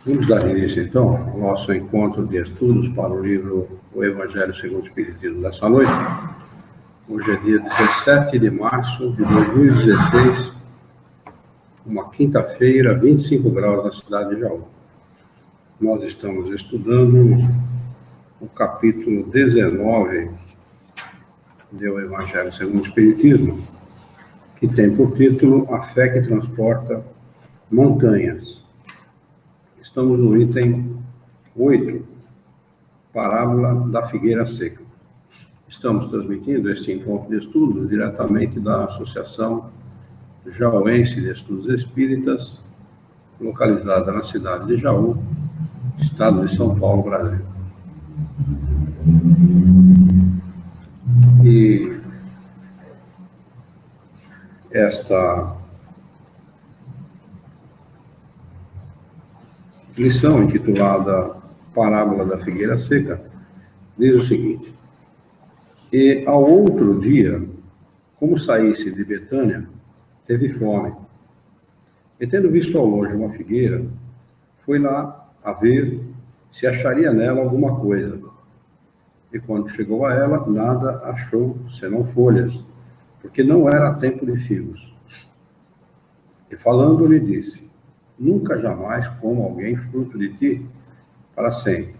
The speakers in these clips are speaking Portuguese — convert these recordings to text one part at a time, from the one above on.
Vamos dar início, então, ao nosso encontro de estudos para o livro O Evangelho segundo o Espiritismo dessa noite. Hoje é dia 17 de março de 2016, uma quinta-feira, 25 graus na cidade de Jaú. Nós estamos estudando o capítulo 19 do Evangelho segundo o Espiritismo, que tem por título A Fé que Transporta Montanhas. Estamos no item 8, Parábola da Figueira Seca. Estamos transmitindo este encontro de estudos diretamente da Associação Jauense de Estudos Espíritas, localizada na cidade de Jaú, estado de São Paulo, Brasil. E esta lição, intitulada Parábola da Figueira Seca, diz o seguinte: E ao outro dia, como saísse de Betânia, teve fome. E tendo visto ao longe uma figueira, foi lá a ver se acharia nela alguma coisa. E quando chegou a ela, nada achou, senão folhas, porque não era tempo de figos. E falando, lhe disse: Nunca jamais coma alguém fruto de ti para sempre.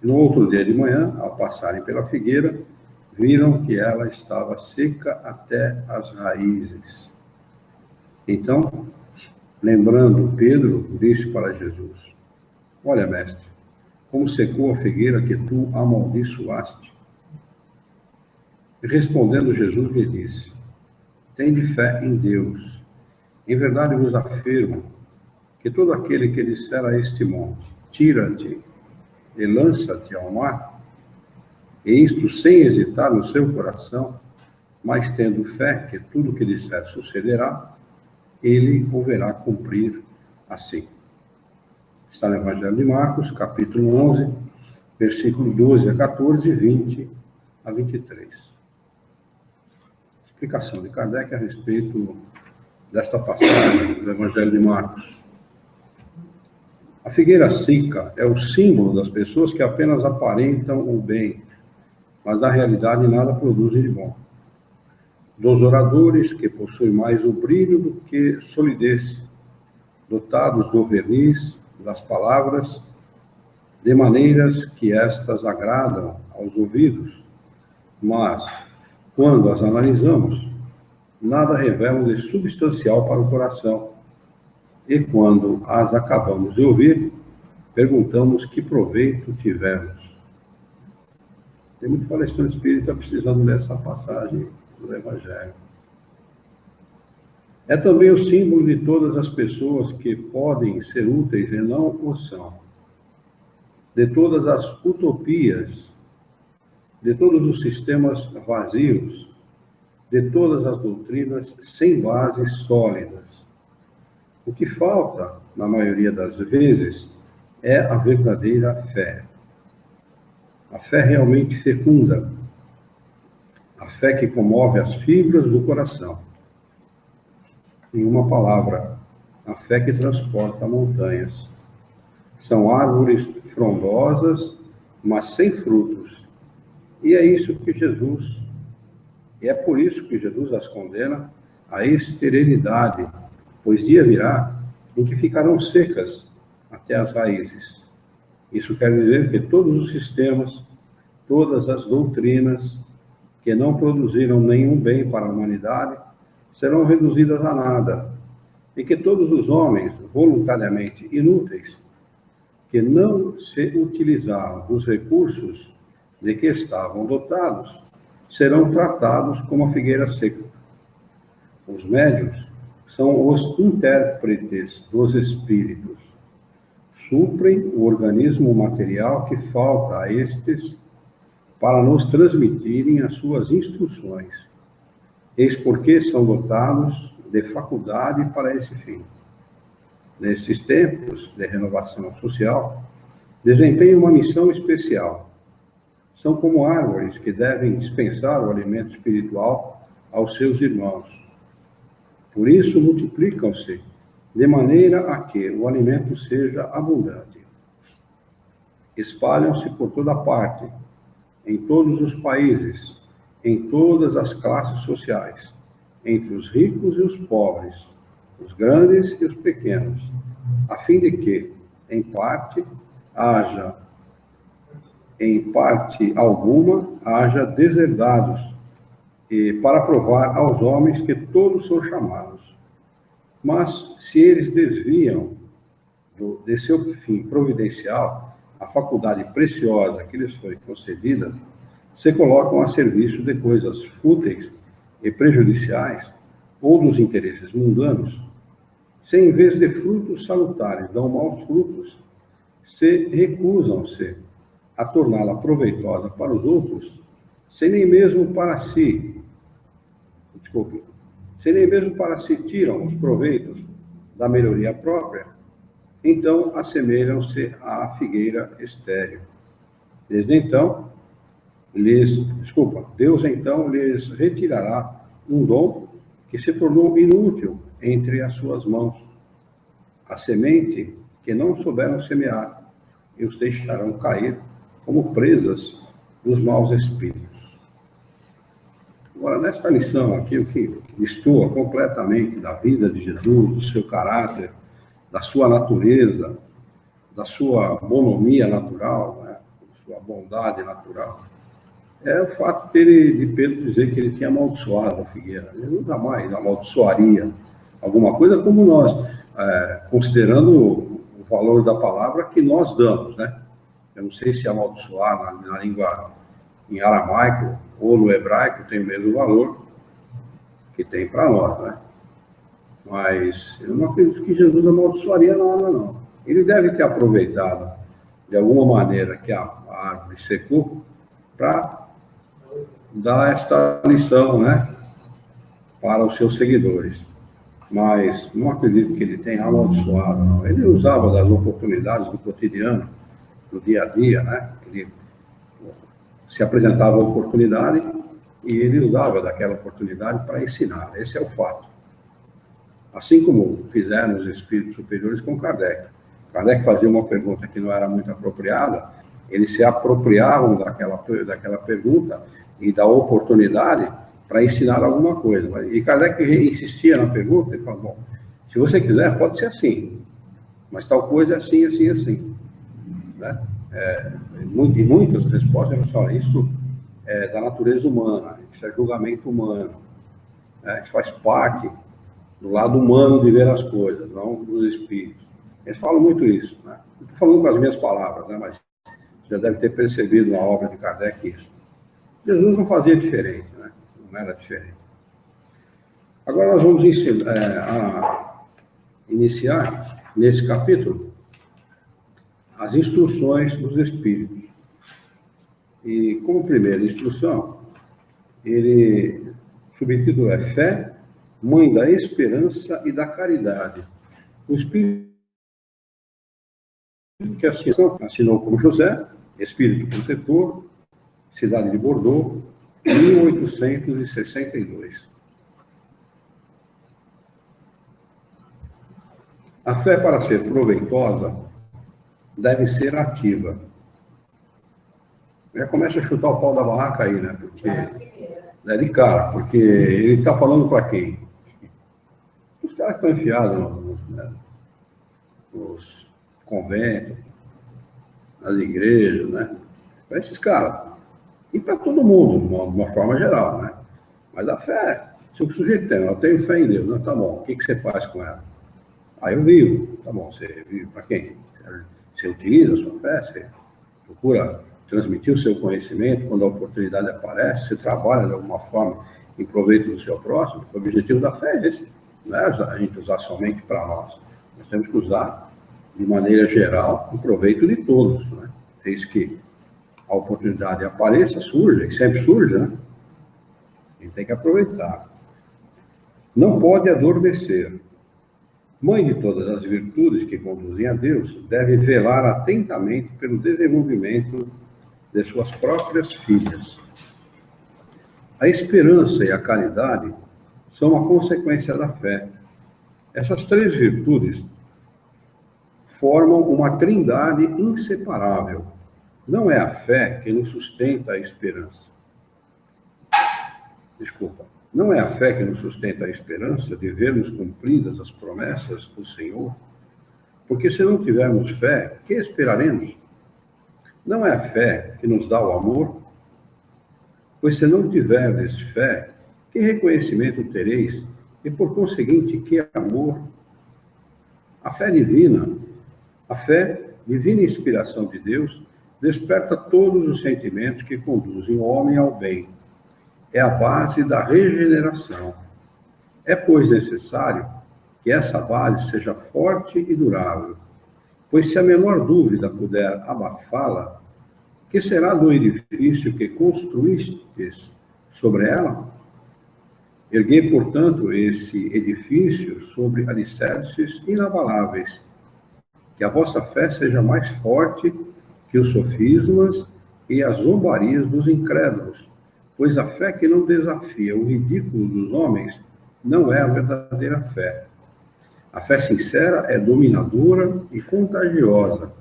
E no outro dia de manhã, ao passarem pela figueira, viram que ela estava seca até as raízes. Então, lembrando Pedro, disse para Jesus: Olha, mestre, como secou a figueira que tu amaldiçoaste. E respondendo Jesus lhe disse: Tende fé em Deus. Em verdade vos afirmo que todo aquele que disser a este monte: Tira-te e lança-te ao mar, e isto sem hesitar no seu coração, mas tendo fé que tudo o que disser sucederá, ele o verá cumprir assim. Está no Evangelho de Marcos, capítulo 11, versículo 12 a 14, 20 a 23. Explicação de Kardec a respeito desta passagem do Evangelho de Marcos. A figueira seca é o símbolo das pessoas que apenas aparentam o bem, mas na realidade nada produzem de bom. Dos oradores que possuem mais o brilho do que solidez, dotados do verniz das palavras, de maneiras que estas agradam aos ouvidos, mas, quando as analisamos, nada revelam de substancial para o coração. E quando as acabamos de ouvir, perguntamos que proveito tivemos. Tem muito palestrante espírita precisando dessa passagem do Evangelho. É também o símbolo de todas as pessoas que podem ser úteis e não o são. De todas as utopias, de todos os sistemas vazios, de todas as doutrinas sem bases sólidas. O que falta, na maioria das vezes, é a verdadeira fé. A fé realmente fecunda. A fé que comove as fibras do coração. Em uma palavra, a fé que transporta montanhas. São árvores frondosas, mas sem frutos. E é isso que Jesus, e é por isso que Jesus as condena à esterilidade, pois dia virá em que ficarão secas até as raízes. Isso quer dizer que todos os sistemas, todas as doutrinas que não produziram nenhum bem para a humanidade serão reduzidas a nada, e que todos os homens voluntariamente inúteis que não se utilizaram dos recursos de que estavam dotados serão tratados como a figueira seca. Os médiuns são os intérpretes dos espíritos. Suprem o organismo material que falta a estes para nos transmitirem as suas instruções. Eis porque são dotados de faculdade para esse fim. Nesses tempos de renovação social, desempenham uma missão especial. São como árvores que devem dispensar o alimento espiritual aos seus irmãos. Por isso multiplicam-se de maneira a que o alimento seja abundante. Espalham-se por toda parte, em todos os países, em todas as classes sociais, entre os ricos e os pobres, os grandes e os pequenos, a fim de que, em parte alguma, haja deserdados, e para provar aos homens que todos são chamados. Mas, se eles desviam de seu fim providencial, a faculdade preciosa que lhes foi concedida, se colocam a serviço de coisas fúteis e prejudiciais, ou dos interesses mundanos, se em vez de frutos salutares dão maus frutos, se recusam-se a torná-la proveitosa para os outros, se nem mesmo para si tiram os proveitos da melhoria própria, então assemelham-se à figueira estéril. Deus então lhes retirará um dom que se tornou inútil entre as suas mãos, a semente que não souberam semear, e os deixarão cair como presas dos maus espíritos. Agora, nesta lição aqui, o que destoa completamente da vida de Jesus, do seu caráter, da sua natureza, da sua bonomia natural, né, da sua bondade natural, é o fato de Pedro dizer que ele tinha amaldiçoado a figueira. Ele nunca mais amaldiçoaria alguma coisa como nós, considerando o valor da palavra que nós damos, né? Eu não sei se amaldiçoar na língua em aramaico ou no hebraico tem o mesmo valor que tem para nós, né? Mas eu não acredito que Jesus amaldiçoaria nada, não. Ele deve ter aproveitado de alguma maneira que a árvore secou para dar esta lição, né, para os seus seguidores. Mas não acredito que ele tenha amaldiçoado, não. Ele usava das oportunidades do cotidiano, do dia a dia, né? Ele se apresentava a oportunidade e ele usava daquela oportunidade para ensinar. Esse é o fato. Assim como fizeram os espíritos superiores com Kardec. Kardec fazia uma pergunta que não era muito apropriada, eles se apropriavam daquela pergunta e da oportunidade para ensinar alguma coisa. E Kardec insistia na pergunta e falou, bom, se você quiser, pode ser assim, mas tal coisa é assim, assim, assim. Né? E muitas respostas eles falam, isso é da natureza humana, isso é julgamento humano, né? Isso faz parte do lado humano de ver as coisas, não dos espíritos. Eles falam muito isso, né? Estou falando com as minhas palavras, né? Mas você já deve ter percebido na obra de Kardec isso. Jesus não fazia diferente, né? Não era diferente. Agora nós vamos iniciar, nesse capítulo, as instruções dos espíritos. E como primeira instrução, ele, subtítulo é Fé, Mãe da Esperança e da Caridade. O espírito que assinou como José, espírito protetor, cidade de Bordeaux, 1862. A fé, para ser proveitosa, deve ser ativa. Já começa a chutar o pau da barraca aí, né? Porque é de cara, porque ele está falando para quem? Os caras que estão enfiados nos conventos, nas igrejas, né? Para esses caras. E para todo mundo, de uma forma geral, né? Mas a fé, se o sujeito tem, eu tenho fé em Deus, né? Tá bom, o que você faz com ela? Eu vivo, tá bom, você vive para quem? Você utiliza a sua fé, você procura transmitir o seu conhecimento quando a oportunidade aparece, você trabalha de alguma forma em proveito do seu próximo. O objetivo da fé é esse, não é a gente usar somente para nós. Nós temos que usar de maneira geral em proveito de todos, né? Desde que a oportunidade apareça, surge, e sempre surge, né? A gente tem que aproveitar. Não pode adormecer. Mãe de todas as virtudes que conduzem a Deus, deve velar atentamente pelo desenvolvimento de suas próprias filhas. A esperança e a caridade são uma consequência da fé. Essas três virtudes formam uma trindade inseparável. Não é a fé que nos sustenta a esperança. Desculpa. Não é a fé que nos sustenta a esperança de vermos cumpridas as promessas do Senhor? Porque se não tivermos fé, que esperaremos? Não é a fé que nos dá o amor? Pois se não tiverdes fé, que reconhecimento tereis? E por conseguinte, que amor? A fé divina inspiração de Deus, desperta todos os sentimentos que conduzem o homem ao bem. É a base da regeneração. É, pois, necessário que essa base seja forte e durável, pois se a menor dúvida puder abafá-la, que será do edifício que construístes sobre ela? Erguei, portanto, esse edifício sobre alicerces inabaláveis, que a vossa fé seja mais forte que os sofismas e as zombarias dos incrédulos, pois a fé que não desafia o ridículo dos homens não é a verdadeira fé. A fé sincera é dominadora e contagiosa,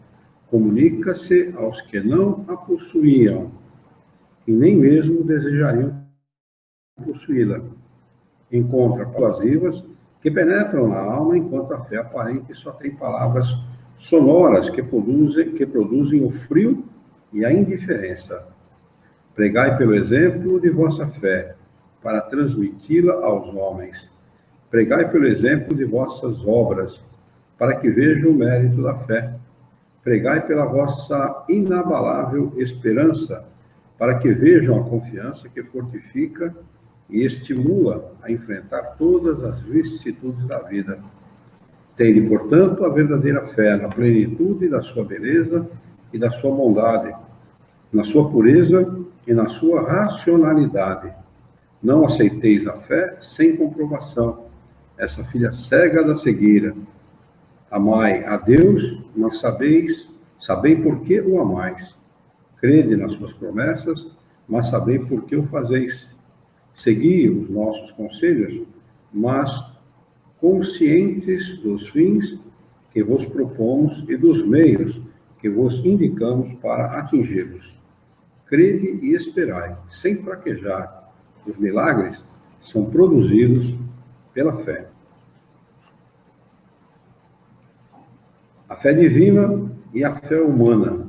comunica-se aos que não a possuíam e nem mesmo desejariam possuí-la. Encontra persuasivas que penetram na alma, enquanto a fé aparente só tem palavras sonoras que produzem o frio e a indiferença. Pregai pelo exemplo de vossa fé, para transmiti-la aos homens. Pregai pelo exemplo de vossas obras, para que vejam o mérito da fé. Pregai pela vossa inabalável esperança, para que vejam a confiança que fortifica e estimula a enfrentar todas as vicissitudes da vida. Tende, portanto, a verdadeira fé na plenitude da sua beleza e da sua bondade, na sua pureza e na sua racionalidade. Não aceiteis a fé sem comprovação, essa filha cega da cegueira. Amai a Deus, mas sabei por que o amais. Crede nas suas promessas, mas sabei por que o fazeis. Segui os nossos conselhos, mas conscientes dos fins que vos propomos e dos meios que vos indicamos para atingi-los. Crede e esperai, sem fraquejar. Os milagres são produzidos pela fé. A fé divina e a fé humana.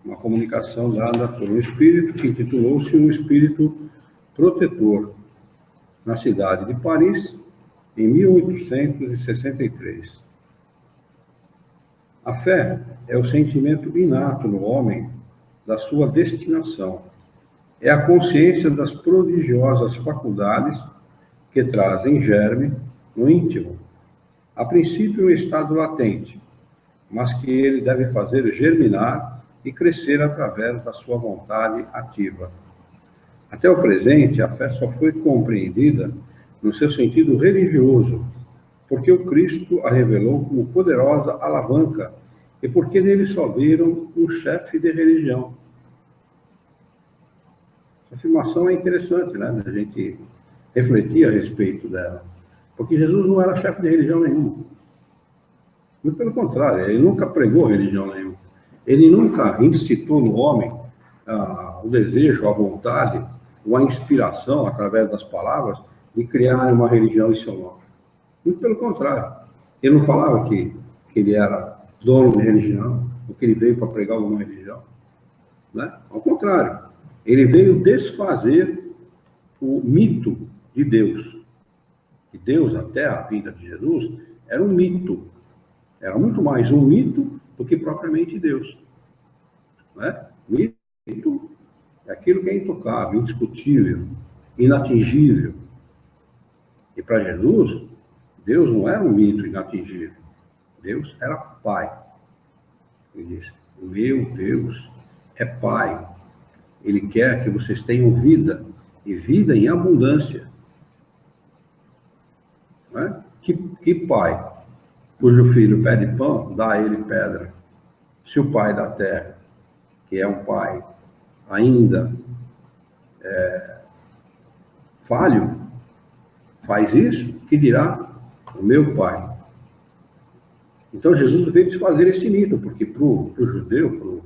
Uma comunicação dada por um espírito que intitulou-se um espírito protetor, na cidade de Paris, em 1863. A fé é o sentimento inato no homem da sua destinação. É a consciência das prodigiosas faculdades que trazem germe no íntimo. A princípio, um estado latente, mas que ele deve fazer germinar e crescer através da sua vontade ativa. Até o presente, a fé só foi compreendida no seu sentido religioso, porque o Cristo a revelou como poderosa alavanca e porque nele só viram um chefe de religião. Essa afirmação é interessante, né? A gente refletir a respeito dela, porque Jesus não era chefe de religião nenhuma. Muito pelo contrário, ele nunca pregou religião nenhuma. Ele nunca incitou no homem o desejo, a vontade, ou a inspiração, através das palavras, de criar uma religião em seu nome. Muito pelo contrário. Ele não falava que ele era dono de religião, ou que ele veio para pregar alguma religião. Né? Ao contrário, ele veio desfazer o mito de Deus. E Deus, até a vinda de Jesus, era um mito. Era muito mais um mito do que propriamente Deus. Né? Mito é aquilo que é intocável, indiscutível, inatingível. E para Jesus, Deus não era um mito inatingível. Deus era Pai. Ele disse, o meu Deus é Pai. Ele quer que vocês tenham vida, e vida em abundância. Né? Que pai, cujo filho pede pão, dá a ele pedra? Se o pai da terra, que é um pai ainda falho, faz isso, que dirá o meu Pai. Então Jesus veio desfazer esse mito, porque para o judeu,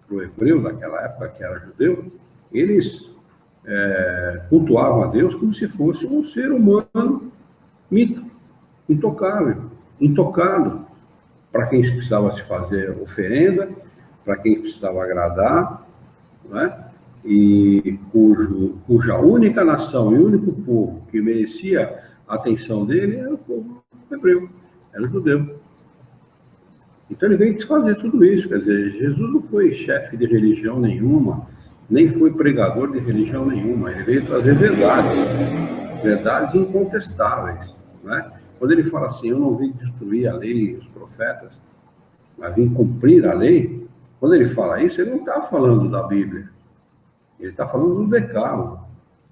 para o hebreu daquela época, que era judeu, eles cultuavam a Deus como se fosse um ser humano mito, intocável, intocado, para quem precisava se fazer oferenda, para quem precisava agradar, não é? E cuja única nação e único povo que merecia a atenção dele era o povo hebreu, era o judeu. Então ele veio desfazer tudo isso, quer dizer, Jesus não foi chefe de religião nenhuma, nem foi pregador de religião nenhuma, ele veio trazer verdades, verdades incontestáveis, né? Quando ele fala assim, eu não vim destruir a lei, os profetas, mas vim cumprir a lei, quando ele fala isso, ele não está falando da Bíblia, ele está falando do Decálogo,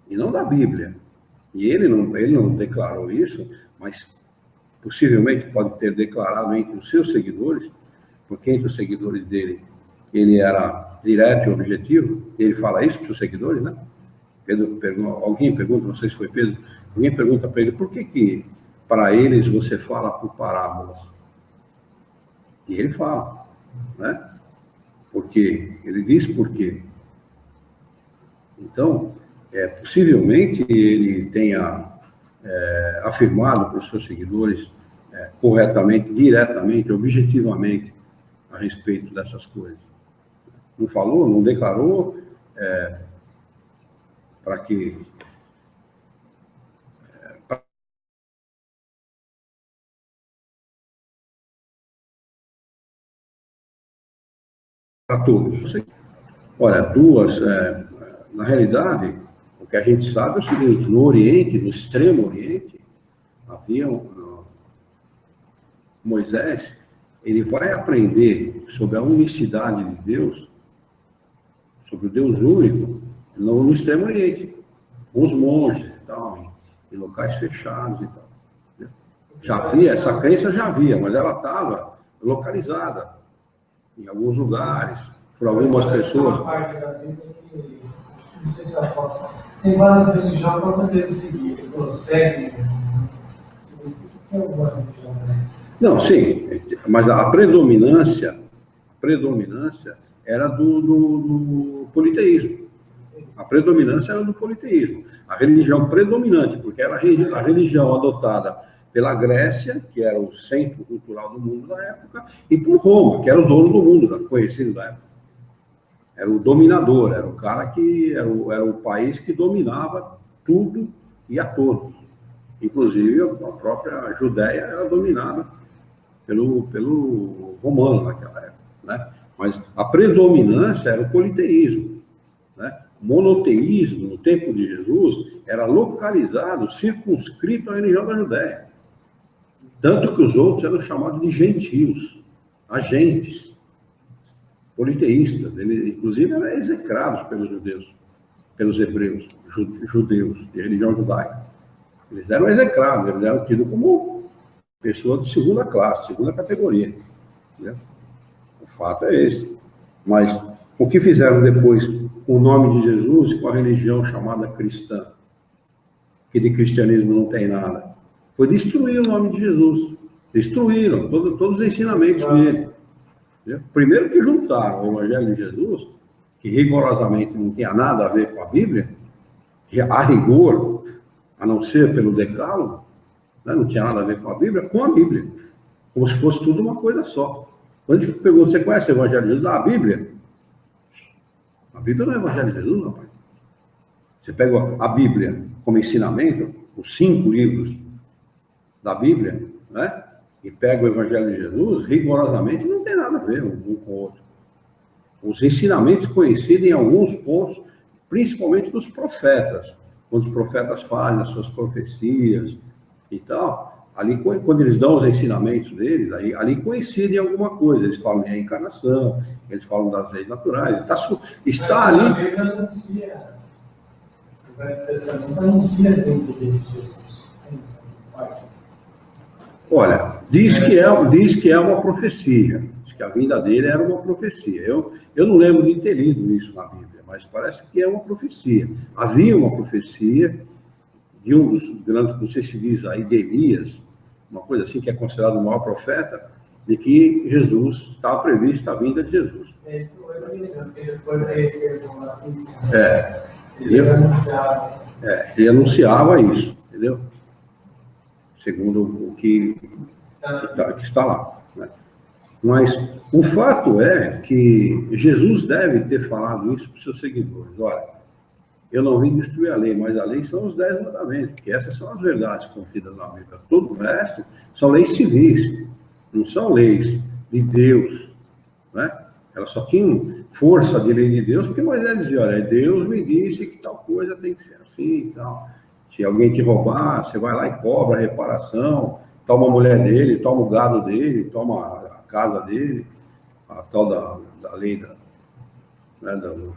e não da Bíblia. E ele não declarou isso, mas possivelmente pode ter declarado entre os seus seguidores, porque entre os seguidores dele, ele era direto e objetivo, e ele fala isso para os seguidores, né? Alguém pergunta, não sei se foi Pedro, alguém pergunta para ele, por que para eles você fala por parábolas? E ele fala, né? Porque ele diz por quê. Então, possivelmente ele tenha afirmado para os seus seguidores corretamente, diretamente, objetivamente, a respeito dessas coisas. Não falou, não declarou, para que... para todos. Olha, na realidade, o que a gente sabe é o seguinte, no Oriente, no Extremo Oriente, havia Moisés, ele vai aprender sobre a unicidade de Deus, sobre o Deus único, no Extremo Oriente, com os monges e tal, em locais fechados e tal. Já havia, essa crença já havia, mas ela estava localizada em alguns lugares, por algumas pessoas. Não sei se eu posso. Tem várias religiões que eu também seguir, que prosseguem. Não, sim, mas a predominância era do politeísmo. A predominância era do politeísmo. A religião predominante, porque era a religião adotada pela Grécia, que era o centro cultural do mundo da época, e por Roma, que era o dono do mundo, conhecido da época. Era o dominador, era o cara que era o país que dominava tudo e a todos. Inclusive, a própria Judéia era dominada pelo romano naquela época, né? Mas a predominância era o politeísmo, né? O monoteísmo, no tempo de Jesus, era localizado, circunscrito à religião da Judéia. Tanto que os outros eram chamados de gentios, agentes, politeístas. Eles, inclusive, eram execrados pelos judeus, pelos hebreus, judeus, de religião judaica. Eles eram execrados, eles eram tidos como pessoas de segunda classe, segunda categoria. Né? O fato é esse. Mas o que fizeram depois com o nome de Jesus, com a religião chamada cristã, que de cristianismo não tem nada, foi destruir o nome de Jesus. Destruíram todos os ensinamentos dele. Primeiro que juntaram o Evangelho de Jesus, que rigorosamente não tinha nada a ver com a Bíblia, a rigor, a não ser pelo Decálogo, né, não tinha nada a ver com a Bíblia, como se fosse tudo uma coisa só. Quando a gente pergunta, você conhece o Evangelho de Jesus? A Bíblia? A Bíblia não é o Evangelho de Jesus, não, pai. Você pega a Bíblia como ensinamento, os 5 livros da Bíblia, né? E pega o Evangelho de Jesus, rigorosamente não tem nada a ver um com o outro. Os ensinamentos coincidem em alguns pontos, principalmente dos profetas, quando os profetas fazem as suas profecias e tal, ali quando eles dão os ensinamentos deles, ali coincidem em alguma coisa, eles falam de reencarnação, eles falam das leis naturais, está ali... A Bíblia anuncia, o Velho Testamento anuncia dentro de Jesus. Olha, diz que é uma profecia, diz que a vinda dele era uma profecia. Eu não lembro de ter lido isso na Bíblia, mas parece que é uma profecia. Havia uma profecia de um dos grandes, não sei se diz aí, de Elias, uma coisa assim, que é considerado o maior profeta, de que Jesus estava previsto a vinda de Jesus. Ele foi conhecer com a ele anunciava isso, entendeu? Segundo o que está lá, né? Mas o fato é que Jesus deve ter falado isso para os seus seguidores. Olha, eu não vim destruir a lei, mas a lei são os 10 mandamentos, que essas são as verdades contidas na Bíblia. Todo o resto são leis civis, não são leis de Deus, né? Elas só tinham força de lei de Deus, porque Moisés dizia, olha, Deus me disse que tal coisa tem que ser assim e tal. Se alguém te roubar, você vai lá e cobra a reparação, toma a mulher dele, toma o gado dele, toma a casa dele, a tal da lei do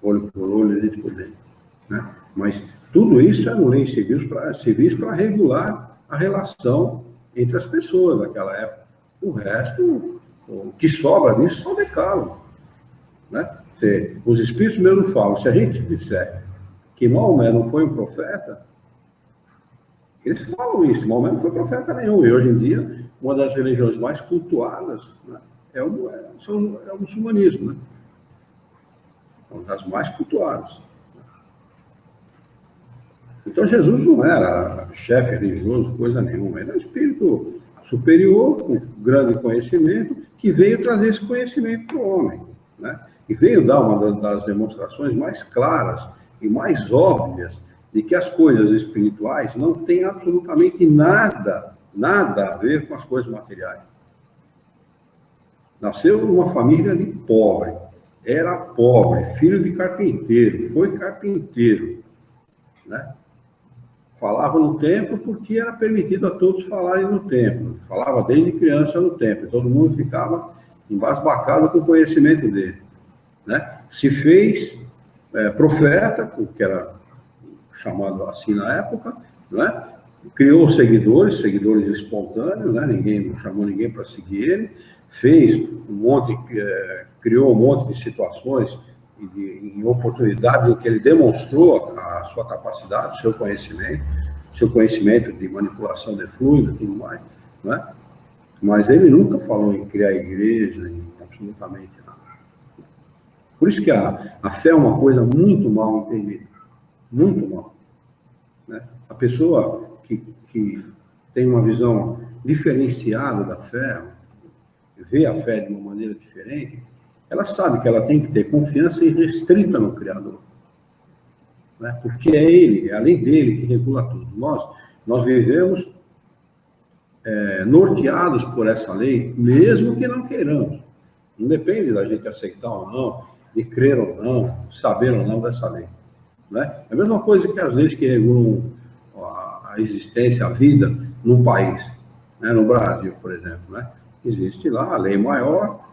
olho por olho, dente por dente, né? Mas tudo isso eram leis civis para regular a relação entre as pessoas daquela época. O resto, o que sobra disso são decálogos, né? Os Espíritos mesmo falam, se a gente disser que Maomé não foi um profeta, eles falam isso, Maomé não foi profeta nenhum, e hoje em dia, uma das religiões mais cultuadas, né, é o muçulmanismo, né? Uma das mais cultuadas. Então Jesus não era chefe religioso, coisa nenhuma, ele era um espírito superior, com grande conhecimento, que veio trazer esse conhecimento para o homem, né? E veio dar uma das demonstrações mais claras e mais óbvias de que as coisas espirituais não têm absolutamente nada a ver com as coisas materiais. Nasceu numa família de pobre, era pobre, filho de carpinteiro, foi carpinteiro, né? Falava no templo porque era permitido a todos falarem no templo. Falava desde criança no templo. Todo mundo ficava embasbacado com o conhecimento dele, né? Se fez profeta, que era chamado assim na época, né? Criou seguidores espontâneos, né? Ninguém não chamou ninguém para seguir ele. Fez criou um monte de situações em oportunidades em que ele demonstrou a sua capacidade, seu conhecimento de manipulação de fluido e tudo mais, né? Mas ele nunca falou em criar igreja, em absolutamente nada. Por isso que a fé é uma coisa muito mal entendida, muito mal, né? A pessoa que tem uma visão diferenciada da fé, vê a fé de uma maneira diferente, ela sabe que ela tem que ter confiança irrestrita no Criador, né? Porque é ele, é a lei dele que regula tudo. Nós vivemos norteados por essa lei, mesmo que não queiramos. Não depende da gente aceitar ou não, de crer ou não, saber ou não dessa lei, né? É a mesma coisa que as leis que regulam a existência, a vida num país, né? No Brasil, por exemplo, né? Existe lá a lei maior,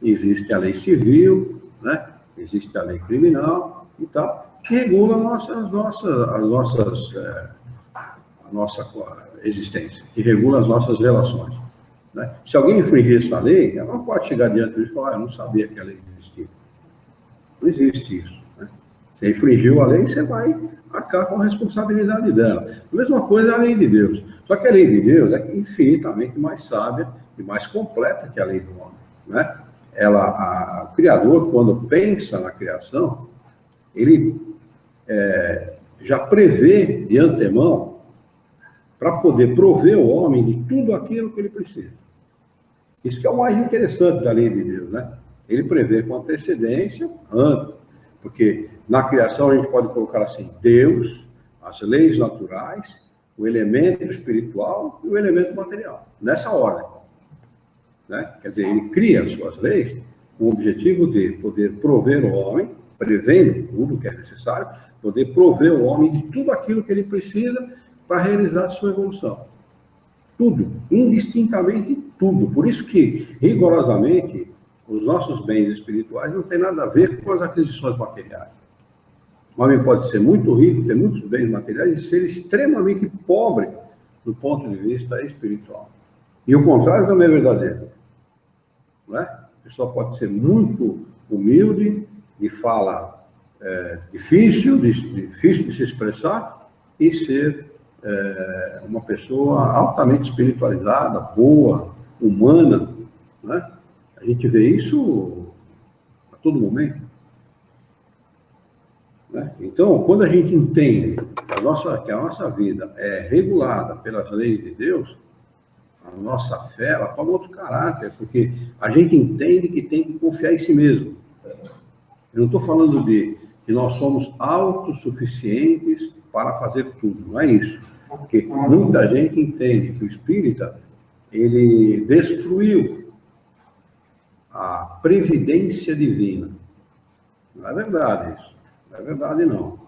existe a lei civil, né? Existe a lei criminal e tal, que regula a nossa existência, que regula as nossas relações, né? Se alguém infringir essa lei, ela não pode chegar diante disso e falar, eu não sabia que a lei existia. Não existe isso, né? Você infringiu a lei, você vai arcar com a responsabilidade dela. A mesma coisa é a lei de Deus. Só que a lei de Deus é infinitamente mais sábia e mais completa que a lei do homem, né? O Criador, quando pensa na criação, ele já prevê de antemão para poder prover o homem de tudo aquilo que ele precisa. Isso que é o mais interessante da lei de Deus, né? Ele prevê com antecedência, antes, porque na criação a gente pode colocar assim, Deus, as leis naturais, o elemento espiritual e o elemento material, nessa ordem, né? Quer dizer, ele cria as suas leis com o objetivo de poder prover o homem, prevendo tudo que é necessário, poder prover o homem de tudo aquilo que ele precisa para realizar a sua evolução. Tudo, indistintamente tudo. Por isso que, rigorosamente, os nossos bens espirituais não têm nada a ver com as aquisições materiais. O homem pode ser muito rico, ter muitos bens materiais e ser extremamente pobre do ponto de vista espiritual. E o contrário também é verdadeiro, não é? A pessoa pode ser muito humilde, de fala difícil de se expressar, e ser uma pessoa altamente espiritualizada, boa, humana, né? A gente vê isso a todo momento, né? Então, quando a gente entende que a nossa vida é regulada pelas leis de Deus, a nossa fé, ela toma outro caráter, porque a gente entende que tem que confiar em si mesmo. Eu não estou falando de que nós somos autossuficientes para fazer tudo, não é isso. Porque muita gente entende que o espírita, ele destruiu a previdência divina. Não é verdade isso. Não é verdade, não.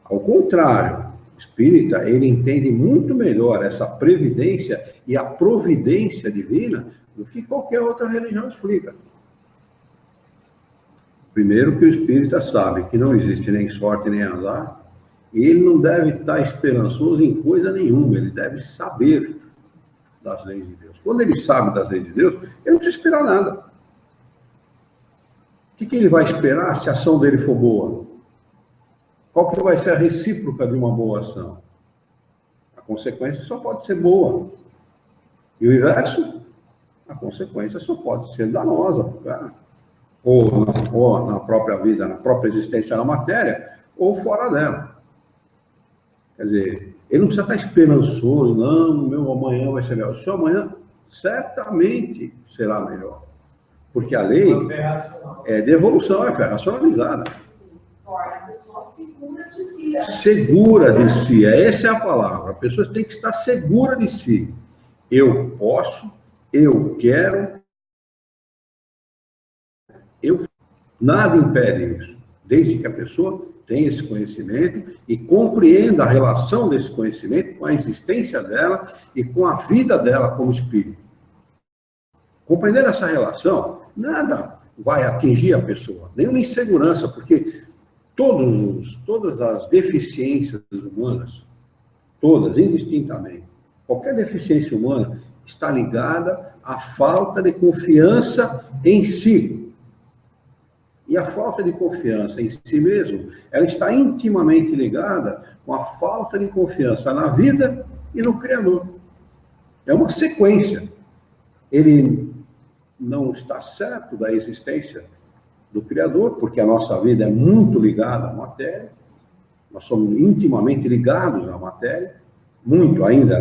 Ao contrário, o espírita, ele entende muito melhor essa previdência e a providência divina do que qualquer outra religião explica. Primeiro que o espírita sabe que não existe nem sorte nem azar, e ele não deve estar esperançoso em coisa nenhuma, ele deve saber das leis de Deus. Quando ele sabe das leis de Deus, ele não precisa esperar nada. O que ele vai esperar se a ação dele for boa? Qual que vai ser a recíproca de uma boa ação? A consequência só pode ser boa. E o inverso? A consequência só pode ser danosa para o cara. Ou na própria vida, na própria existência na matéria, ou fora dela. Quer dizer, ele não precisa estar esperançoso, não, o meu amanhã vai ser melhor. O seu amanhã certamente será melhor. Porque a lei é de evolução, é racionalizada. Torna a pessoa segura de si. Segura de si, essa é a palavra. A pessoa tem que estar segura de si. Eu posso, eu quero, nada impede isso, desde que a pessoa tenha esse conhecimento e compreenda a relação desse conhecimento com a existência dela e com a vida dela como espírito. Compreendendo essa relação, nada vai atingir a pessoa, nenhuma insegurança, porque todas as deficiências humanas, todas, indistintamente, qualquer deficiência humana está ligada à falta de confiança em si. E a falta de confiança em si mesmo, ela está intimamente ligada com a falta de confiança na vida e no Criador. É uma sequência. Ele não está certo da existência do Criador, porque a nossa vida é muito ligada à matéria, nós somos intimamente ligados à matéria, muito ainda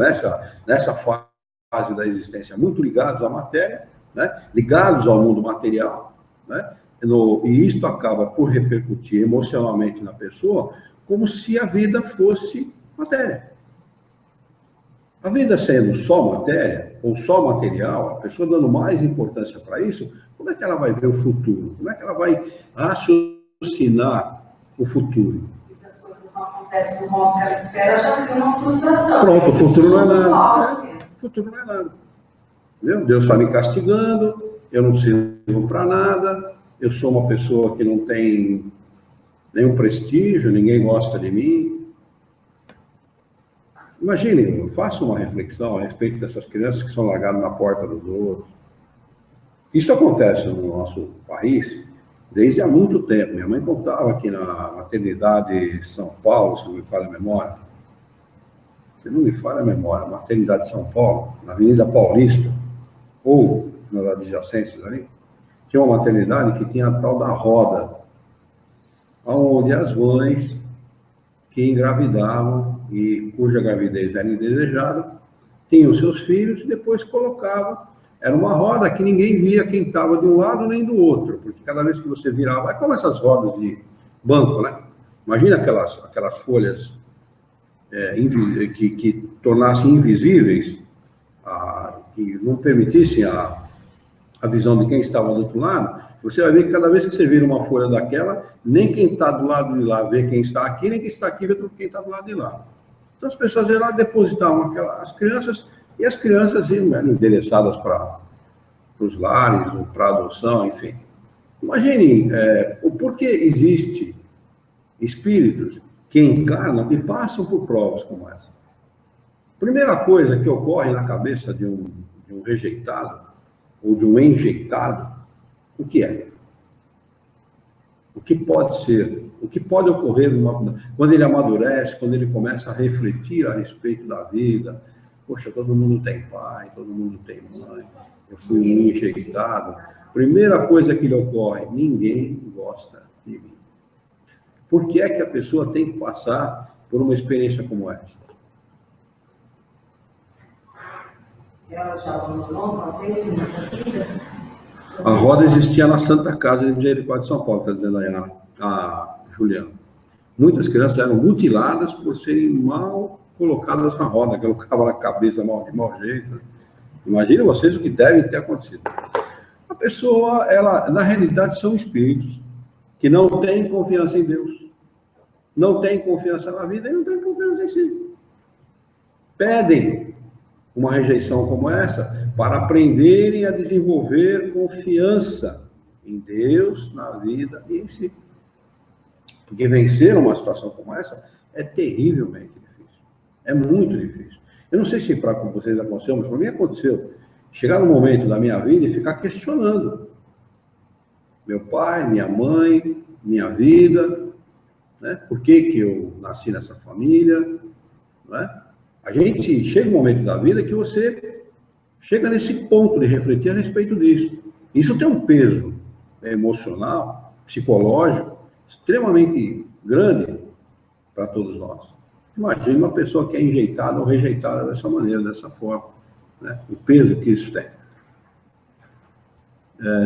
nessa fase da existência, muito ligados à matéria, né? Ligados ao mundo material, né? E isto acaba por repercutir emocionalmente na pessoa, como se a vida fosse matéria. A vida sendo só matéria, ou só material, a pessoa dando mais importância para isso, como é que ela vai ver o futuro? Como é que ela vai raciocinar o futuro? E se as coisas não acontecem do modo que ela espera, já cria uma frustração. Pronto, o futuro não é nada. O futuro não é nada. Entendeu? Deus está me castigando, eu não sirvo para nada, eu sou uma pessoa que não tem nenhum prestígio, ninguém gosta de mim. Imagine, faça uma reflexão a respeito dessas crianças que são largadas na porta dos outros. Isso acontece no nosso país desde há muito tempo. Minha mãe contava aqui na maternidade São Paulo, se não me falha a memória. Se não me falha a memória, maternidade São Paulo, na Avenida Paulista, ou nas adjacências ali, tinha uma maternidade que tinha a tal da roda, onde as mães que engravidavam e cuja gravidez era indesejada, tinham seus filhos e depois colocavam. Era uma roda que ninguém via quem estava de um lado nem do outro, porque cada vez que você virava, é como essas rodas de banco, né? Imagina aquelas folhas que tornassem invisíveis, que não permitissem a visão de quem estava do outro lado. Você vai ver que cada vez que você vira uma folha daquela, nem quem está do lado de lá vê quem está aqui, nem quem está aqui vê quem está do lado de lá. Então as pessoas iam lá, depositavam as crianças, e as crianças iam endereçadas para os lares, ou para adoção, enfim. Imaginem o porquê existe espíritos que encarnam e passam por provas como essa. Primeira coisa que ocorre na cabeça de um rejeitado, ou de um enjeitado, o que é? O que pode ser o que pode ocorrer quando ele amadurece, quando ele começa a refletir a respeito da vida. Poxa, todo mundo tem pai, todo mundo tem mãe, eu fui um enjeitado. Primeira coisa que lhe ocorre, ninguém gosta de mim. Por que é que a pessoa tem que passar por uma experiência como essa? Ela já abandonou uma vez na vida? A roda existia na Santa Casa de Misericórdia de São Paulo, está dizendo aí a Juliana. Muitas crianças eram mutiladas por serem mal colocadas na roda, que colocava na cabeça de mau jeito. Imaginem vocês o que deve ter acontecido. A pessoa, ela, na realidade, são espíritos que não têm confiança em Deus, não têm confiança na vida e não têm confiança em si. Pedem uma rejeição como essa para aprenderem a desenvolver confiança em Deus, na vida e em si. Porque vencer uma situação como essa é terrivelmente difícil. É muito difícil. Eu não sei se para vocês aconteceu, mas para mim aconteceu. Chegar no momento da minha vida e ficar questionando. Meu pai, minha mãe, minha vida, né? Por que eu nasci nessa família, né? A gente chega um momento da vida que você chega nesse ponto de refletir a respeito disso. Isso tem um peso emocional, psicológico, extremamente grande para todos nós. Imagine uma pessoa que é enjeitada ou rejeitada dessa maneira, dessa forma, né? O peso que isso tem.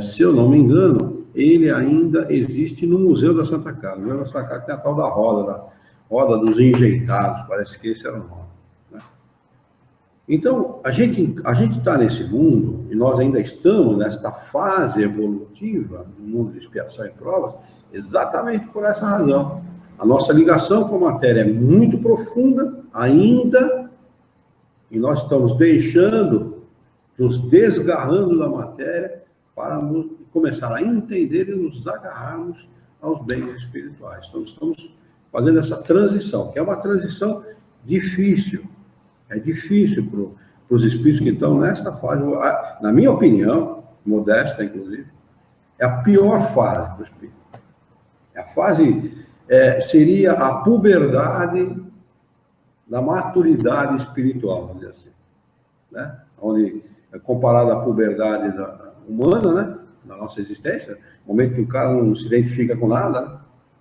Se eu não me engano, ele ainda existe no Museu da Santa Casa. No Museu da Santa Casa tem a tal da roda dos enjeitados, parece que esse era o nome. Então, a gente está nesse mundo, e nós ainda estamos nesta fase evolutiva, no mundo de expiação e provas, exatamente por essa razão. A nossa ligação com a matéria é muito profunda ainda, e nós estamos nos desgarrando da matéria para começar a entender e nos agarrarmos aos bens espirituais. Então, estamos fazendo essa transição, que é uma transição difícil. É difícil para os espíritos que estão nesta fase, na minha opinião, modesta inclusive, é a pior fase para o espírito. A fase seria a puberdade da maturidade espiritual, vamos dizer assim, né? Onde é comparada à puberdade humana, né? Da nossa existência, no momento que o cara não se identifica com nada, né?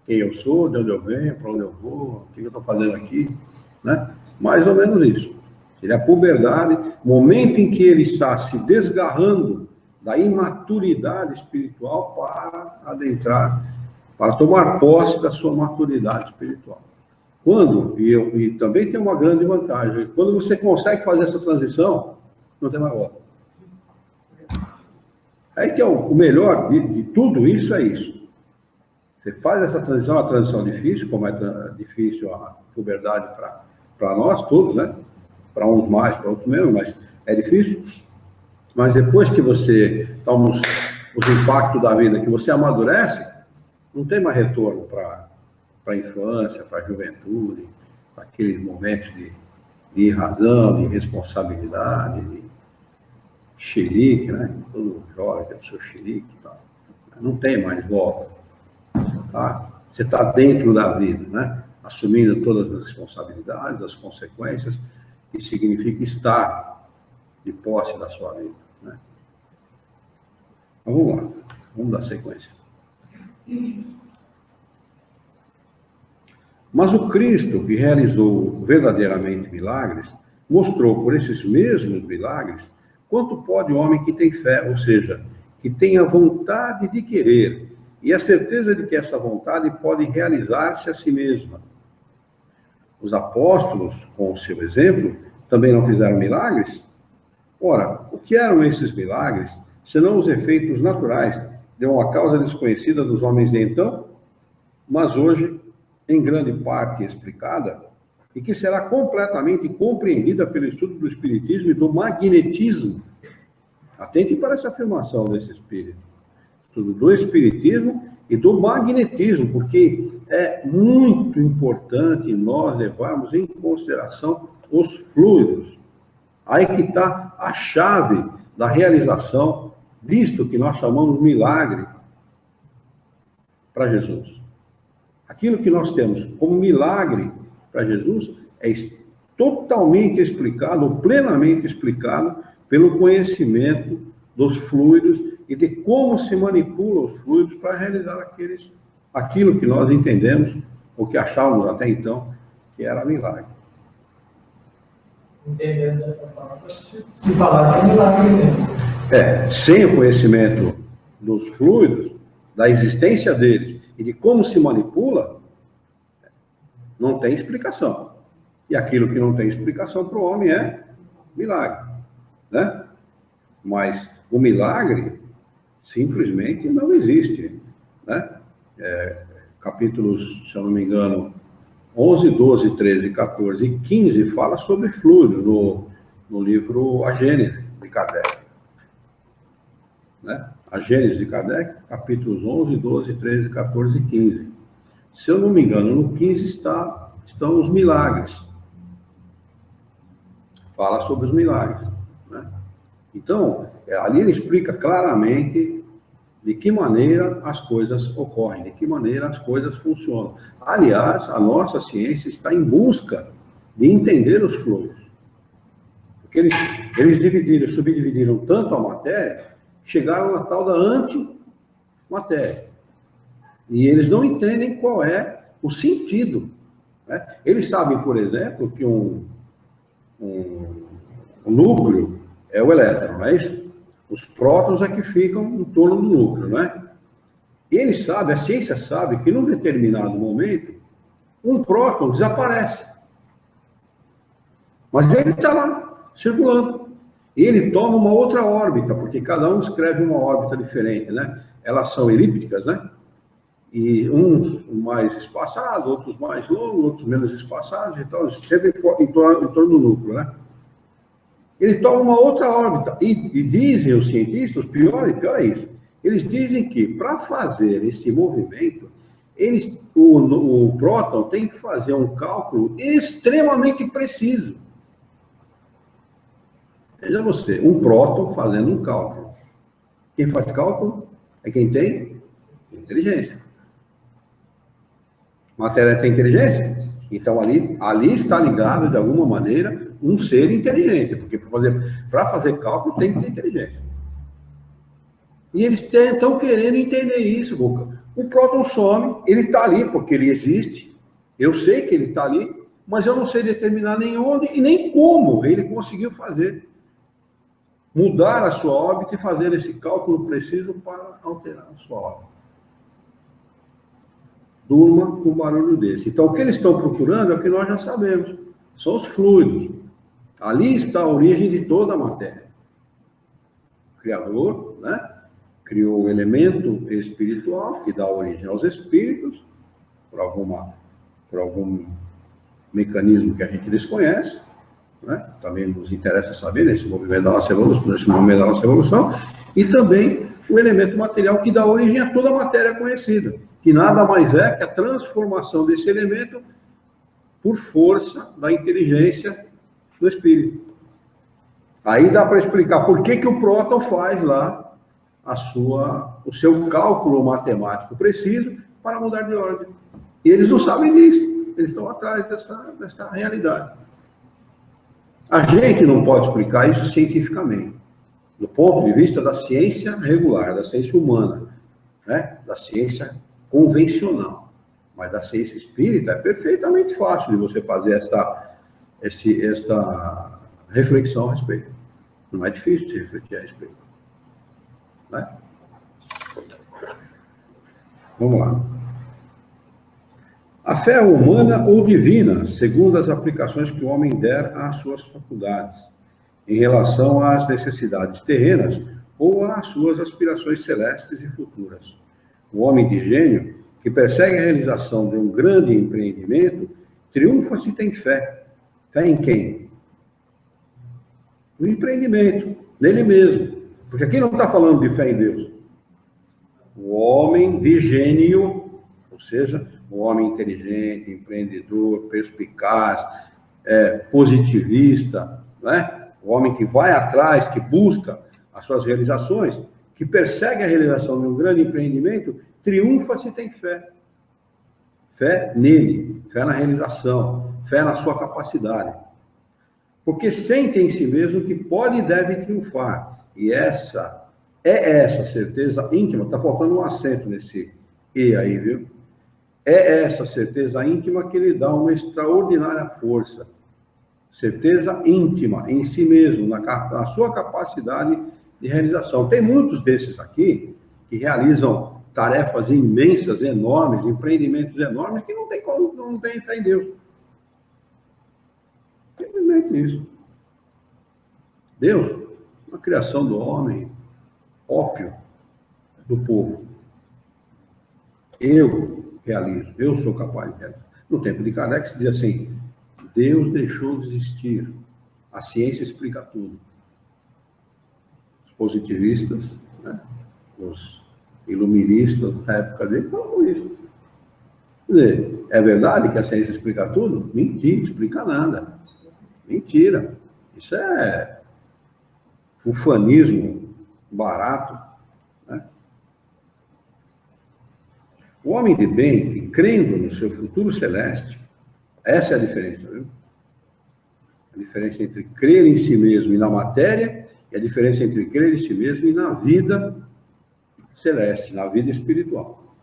Quem eu sou, de onde eu venho, para onde eu vou, o que eu estou fazendo aqui, né? Mais ou menos isso. Seria a puberdade, momento em que ele está se desgarrando da imaturidade espiritual para adentrar, para tomar posse da sua maturidade espiritual. E também tem uma grande vantagem, quando você consegue fazer essa transição, não tem mais volta. Aí que é o melhor de tudo isso é isso. Você faz essa transição, uma transição difícil, como é difícil a puberdade para nós todos, né? Para uns mais, para outros menos, mas é difícil. Mas depois que você toma os impactos da vida, que você amadurece, não tem mais retorno para a infância, para a juventude, para aqueles momentos de irrazão, de responsabilidade, de xerique, né? Todo jovem tem o seu xerique e tal. Não tem mais volta. Tá? Você está dentro da vida, né? Assumindo todas as responsabilidades, as consequências, que significa estar de posse da sua vida, né? Então, vamos lá, vamos dar sequência. Mas o Cristo, que realizou verdadeiramente milagres, mostrou por esses mesmos milagres quanto pode o homem que tem fé, ou seja, que tem a vontade de querer e a certeza de que essa vontade pode realizar-se a si mesma. Os apóstolos, com o seu exemplo, também não fizeram milagres? Ora, o que eram esses milagres, senão os efeitos naturais de uma causa desconhecida dos homens de então, mas hoje, em grande parte explicada, e que será completamente compreendida pelo estudo do espiritismo e do magnetismo. Atente para essa afirmação desse espírito. Estudo do espiritismo e do magnetismo, porque é muito importante nós levarmos em consideração os fluidos. Aí que está a chave da realização disto que nós chamamos de milagre para Jesus. Aquilo que nós temos como milagre para Jesus é totalmente explicado, ou plenamente explicado, pelo conhecimento dos fluidos e de como se manipulam os fluidos para realizar aquilo que nós entendemos, ou que achávamos até então, que era milagre. Entendendo dessa forma, se falar que é milagre mesmo. Sem o conhecimento dos fluidos, da existência deles e de como se manipula, não tem explicação. E aquilo que não tem explicação para o homem é milagre, né? Mas o milagre simplesmente não existe, né? Capítulos, se eu não me engano, 11, 12, 13, 14 e 15 fala sobre fluido no livro A Gênese de Kardec, né? A Gênese de Kardec, capítulos 11, 12, 13, 14 e 15. Se eu não me engano, no 15 estão os milagres. Fala sobre os milagres, né? Então, ali ele explica claramente de que maneira as coisas ocorrem, de que maneira as coisas funcionam. Aliás, a nossa ciência está em busca de entender os fluidos. Porque eles subdividiram tanto a matéria, chegaram na tal da antimatéria. E eles não entendem qual é o sentido, né? Eles sabem, por exemplo, que um núcleo é o elétron, não é isso? Os prótons é que ficam em torno do núcleo, né? Eles sabem, a ciência sabe que num determinado momento, um próton desaparece. Mas ele está lá, circulando. Ele toma uma outra órbita, porque cada um escreve uma órbita diferente, né? Elas são elípticas, né? E uns mais espaçados, outros mais longos, outros menos espaçados e tal, sempre em torno do núcleo, né? Ele toma uma outra órbita. E dizem os cientistas, pior é isso, eles dizem que para fazer esse movimento, o próton tem que fazer um cálculo extremamente preciso. Veja você, um próton fazendo um cálculo. Quem faz cálculo é quem tem inteligência. Matéria tem inteligência? Então, ali está ligado, de alguma maneira, um ser inteligente, porque para fazer cálculo tem que ter inteligência. E eles estão querendo entender isso, Boca. O próton some, ele está ali porque ele existe, eu sei que ele está ali, mas eu não sei determinar nem onde e nem como ele conseguiu mudar a sua órbita e fazer esse cálculo preciso para alterar a sua órbita. Durma com um barulho desse. Então, o que eles estão procurando é o que nós já sabemos. São os fluidos. Ali está a origem de toda a matéria. O Criador, né, criou o elemento espiritual, que dá origem aos espíritos, por algum mecanismo que a gente desconhece, né? Também nos interessa saber nesse movimento da nossa evolução, e também o elemento material que dá origem a toda a matéria conhecida, que nada mais é que a transformação desse elemento por força da inteligência do espírito. Aí dá para explicar por que o próton faz lá o seu cálculo matemático preciso para mudar de ordem. E eles não sabem disso, eles estão atrás dessa realidade. A gente não pode explicar isso cientificamente, do ponto de vista da ciência regular, da ciência humana, né? Da ciência convencional. Mas da ciência espírita é perfeitamente fácil de você fazer esta reflexão a respeito. Não é difícil de refletir a respeito. Né? Vamos lá. A fé é humana ou divina, segundo as aplicações que o homem der às suas faculdades, em relação às necessidades terrenas ou às suas aspirações celestes e futuras. O homem de gênio, que persegue a realização de um grande empreendimento, triunfa se tem fé. Fé em quem? No empreendimento, nele mesmo. Porque aqui não está falando de fé em Deus. O homem de gênio, ou seja, o homem inteligente, empreendedor, perspicaz, positivista, né? O homem que vai atrás, que busca as suas realizações, que persegue a realização de um grande empreendimento, triunfa se tem fé. Fé nele, fé na realização, fé na sua capacidade. Porque sente em si mesmo que pode e deve triunfar. E essa certeza íntima, está faltando um acento nesse E aí, viu? É essa certeza íntima que lhe dá uma extraordinária força. Certeza íntima em si mesmo, na sua capacidade de realização. Tem muitos desses aqui que realizam tarefas imensas, enormes, empreendimentos enormes, que não tem fé em Deus. Simplesmente isso. Deus, a criação do homem, ópio do povo. Eu realizo, eu sou capaz de realizar. No tempo de Kardec se diz assim, Deus deixou de existir. A ciência explica tudo. Os positivistas, né? Os iluministas da época dele falam isso. Quer dizer, é verdade que a ciência explica tudo? Mentira, explica nada. Mentira. Isso é ufanismo barato. Né? O homem de bem, que crendo no seu futuro celeste, essa é a diferença, viu? A diferença entre crer em si mesmo e na matéria, e a diferença entre crer em si mesmo e na vida celeste, na vida espiritual.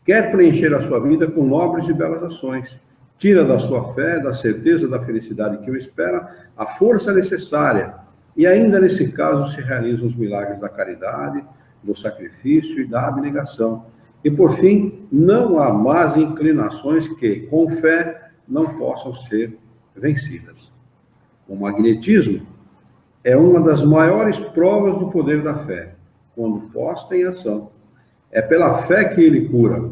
Quer preencher a sua vida com nobres e belas ações. Tira da sua fé, da certeza da felicidade que o espera, a força necessária. E ainda nesse caso se realizam os milagres da caridade, do sacrifício e da abnegação. E por fim, não há más inclinações que, com fé, não possam ser vencidas. O magnetismo é uma das maiores provas do poder da fé, quando posta em ação. É pela fé que ele cura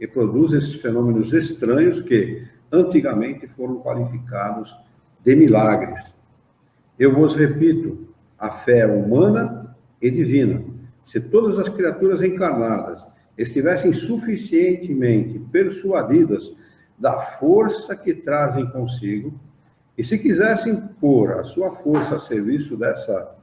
e produz esses fenômenos estranhos que antigamente foram qualificados de milagres. Eu vos repito, a fé é humana e divina. Se todas as criaturas encarnadas estivessem suficientemente persuadidas da força que trazem consigo, e se quisessem pôr a sua força a serviço a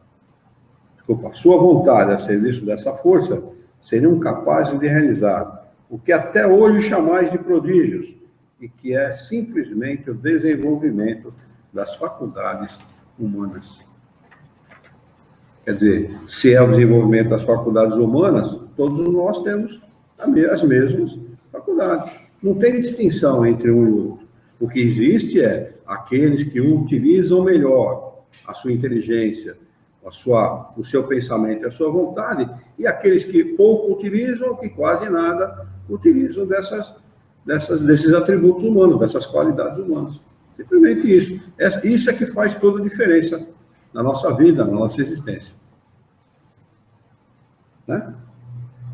sua vontade a serviço dessa força, seriam capazes de realizar o que até hoje chamais de prodígios, e que é simplesmente o desenvolvimento das faculdades humanas. Quer dizer, se é o desenvolvimento das faculdades humanas, todos nós temos as mesmas faculdades. Não tem distinção entre um e outro. O que existe é aqueles que utilizam melhor a sua inteligência, o seu pensamento e a sua vontade, e aqueles que pouco utilizam, que quase nada utilizam desses atributos humanos, dessas qualidades humanas. Simplesmente isso. Isso é que faz toda a diferença na nossa vida, na nossa existência. Né?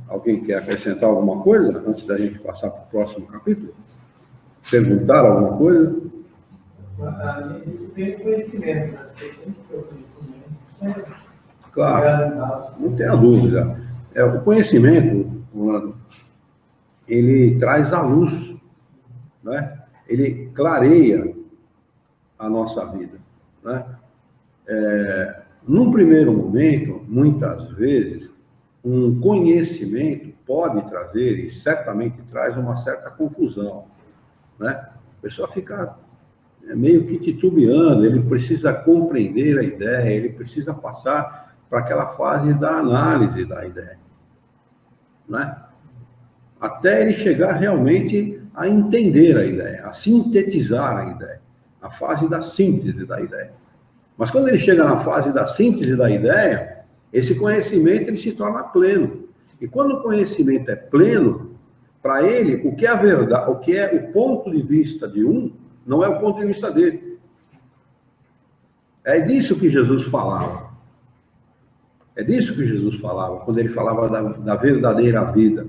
Alguém quer acrescentar alguma coisa antes da gente passar para o próximo capítulo? Perguntar alguma coisa? Isso tem conhecimento, né? Tem que ter o conhecimento. Claro, não tenha dúvida. O conhecimento, ele traz a luz, né? Ele clareia a nossa vida. Né? Num primeiro momento, muitas vezes, um conhecimento pode trazer, e certamente traz, uma certa confusão. Né? A pessoa fica meio que titubeando, ele precisa compreender a ideia, ele precisa passar para aquela fase da análise da ideia. Né? Até ele chegar realmente a entender a ideia, a sintetizar a ideia, a fase da síntese da ideia. Mas quando ele chega na fase da síntese da ideia, esse conhecimento ele se torna pleno. E quando o conhecimento é pleno, para ele, o que é a verdade, o que é o ponto de vista de um, não é o ponto de vista dele. É disso que Jesus falava. É disso que Jesus falava, quando ele falava da verdadeira vida.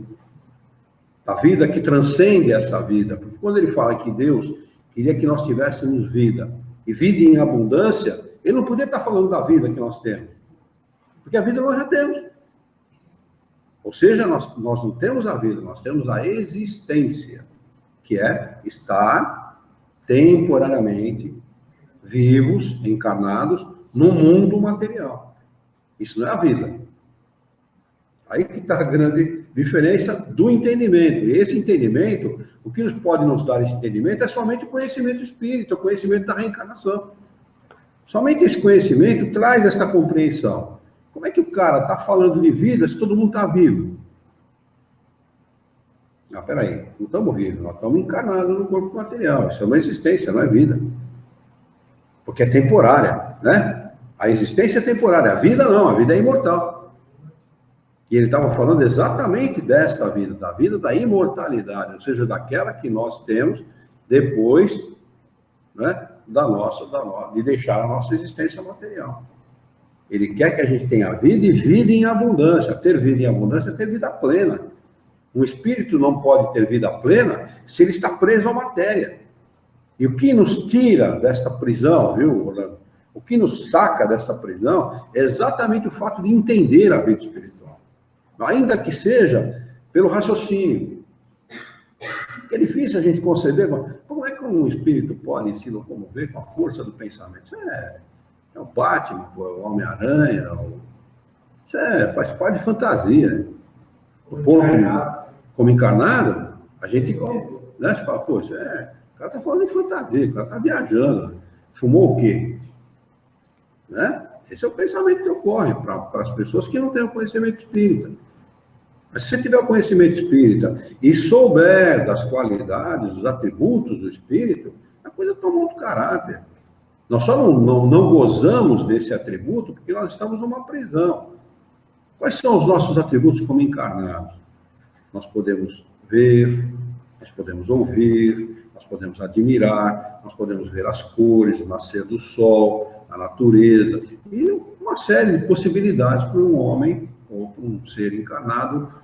A vida que transcende essa vida. Porque quando ele fala que Deus queria que nós tivéssemos vida, e vida em abundância, ele não podia estar falando da vida que nós temos. Porque a vida nós já temos. Ou seja, nós não temos a vida, nós temos a existência, que é estar temporariamente vivos, encarnados, no mundo material. Isso não é a vida. Aí que está a grande diferença do entendimento. E esse entendimento, o que pode nos dar esse entendimento é somente o conhecimento espírita, o conhecimento da reencarnação. Somente esse conhecimento traz essa compreensão. Como é que o cara está falando de vida se todo mundo está vivo? Ah, peraí, não estamos vivos, nós estamos encarnados no corpo material. Isso é uma existência, não é vida. Porque é temporária, né? A existência é temporária, a vida não, a vida é imortal. E ele estava falando exatamente desta vida, da vida da imortalidade, ou seja, daquela que nós temos depois, né, de deixar a nossa existência material. Ele quer que a gente tenha vida e vida em abundância. Ter vida em abundância é ter vida plena. Um espírito não pode ter vida plena se ele está preso à matéria. E o que nos tira desta prisão, viu, Orlando? O que nos saca dessa prisão é exatamente o fato de entender a vida espiritual. Ainda que seja pelo raciocínio. É difícil a gente conceber como é que um espírito pode se locomover com a força do pensamento. Isso é o Batman, o Homem-Aranha, isso faz parte de fantasia. O povo, como encarnado, a gente, né, você fala, pô, o cara está falando de fantasia, o cara está viajando. Fumou o quê? Né? Esse é o pensamento que ocorre para as pessoas que não têm o conhecimento espírita. Mas se você tiver o conhecimento espírita e souber das qualidades, dos atributos do espírito, a coisa toma outro caráter. Nós só não gozamos desse atributo porque nós estamos numa prisão. Quais são os nossos atributos como encarnados? Nós podemos ver, nós podemos ouvir, nós podemos admirar, nós podemos ver as cores, o nascer do sol, a natureza, e uma série de possibilidades para um homem ou para um ser encarnado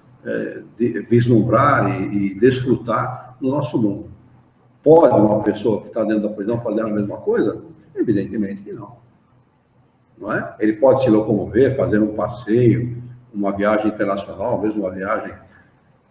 vislumbrar e desfrutar do nosso mundo. Pode uma pessoa que está dentro da prisão fazer a mesma coisa? Evidentemente que não. Não é? Ele pode se locomover, fazer um passeio, uma viagem internacional, mesmo uma viagem...